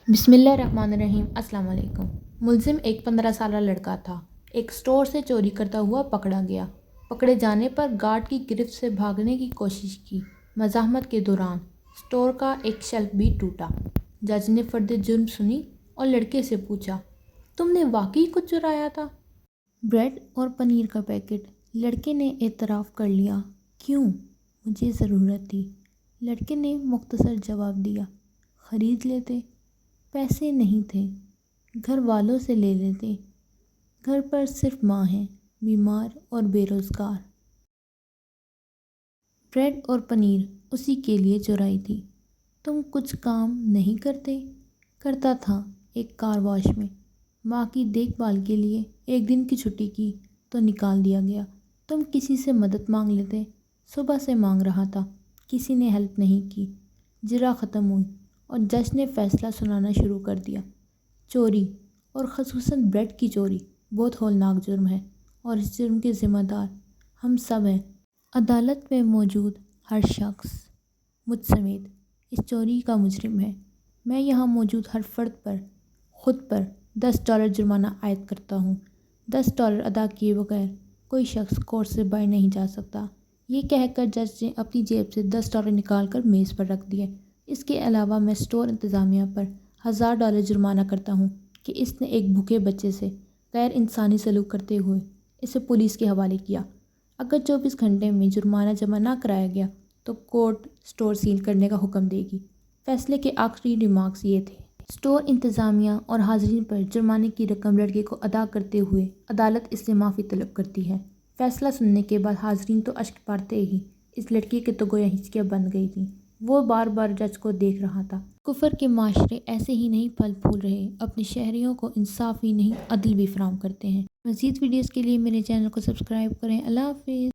بسم اللہ الرحمن الرحیم۔ السلام علیکم۔ ملزم ایک 15 سالہ لڑکا تھا۔ ایک سٹور سے چوری کرتا ہوا پکڑا گیا۔ پکڑے جانے پر گارڈ کی گرفت سے بھاگنے کی کوشش کی۔ مزاحمت کے دوران سٹور کا ایک شیلف بھی ٹوٹا۔ جج نے فرد جرم سنی اور لڑکے سے پوچھا، تم نے واقعی کچھ چرایا تھا؟ بریڈ اور پنیر کا پیکٹ۔ لڑکے نے اعتراف کر لیا۔ کیوں؟ مجھے ضرورت تھی۔ لڑکے نے مختصر جواب دیا، خرید لیتے۔ پیسے نہیں تھے، گھر والوں سے لے لیتے۔ گھر پر صرف ماں ہے، بیمار اور بے روزگار۔ بریڈ اور پنیر اسی کے لیے چرائی تھی۔ تم کچھ کام نہیں کرتے؟ کرتا تھا، ایک کار واش میں۔ ماں کی دیکھ بھال کے لیے ایک دن کی چھٹی کی تو نکال دیا گیا۔ تم کسی سے مدد مانگ لیتے؟ صبح سے مانگ رہا تھا، کسی نے ہیلپ نہیں کی۔ جرا ختم ہوئی اور جج نے فیصلہ سنانا شروع کر دیا۔ چوری، اور خصوصاً بریڈ کی چوری، بہت ہولناک جرم ہے اور اس جرم کے ذمہ دار ہم سب ہیں۔ عدالت میں موجود ہر شخص، مجھ سمیت، اس چوری کا مجرم ہے۔ میں یہاں موجود ہر فرد پر، خود پر $10 جرمانہ عائد کرتا ہوں۔ $10 ادا کیے بغیر کوئی شخص کورٹ سے باہر نہیں جا سکتا۔ یہ کہہ کر جج نے اپنی جیب سے $10 نکال کر میز پر رکھ دیے۔ اس کے علاوہ میں اسٹور انتظامیہ پر $1000 جرمانہ کرتا ہوں کہ اس نے ایک بھوکے بچے سے غیر انسانی سلوک کرتے ہوئے اسے پولیس کے حوالے کیا۔ اگر 24 گھنٹے میں جرمانہ جمع نہ کرایا گیا تو کورٹ اسٹور سیل کرنے کا حکم دے گی۔ فیصلے کے آخری ریمارکس یہ تھے۔ اسٹور انتظامیہ اور حاضرین پر جرمانے کی رقم لڑکے کو ادا کرتے ہوئے عدالت اس سے معافی طلب کرتی ہے۔ فیصلہ سننے کے بعد حاضرین تو اشک بارتے ہی اس لڑکے کے تو گویا ہچکیاں بن گئی تھیں۔ وہ بار بار جج کو دیکھ رہا تھا۔ کفر کے معاشرے ایسے ہی نہیں پھل پھول رہے، اپنے شہریوں کو انصاف ہی نہیں عدل بھی فراہم کرتے ہیں۔ مزید ویڈیوز کے لیے میرے چینل کو سبسکرائب کریں۔ اللہ حافظ۔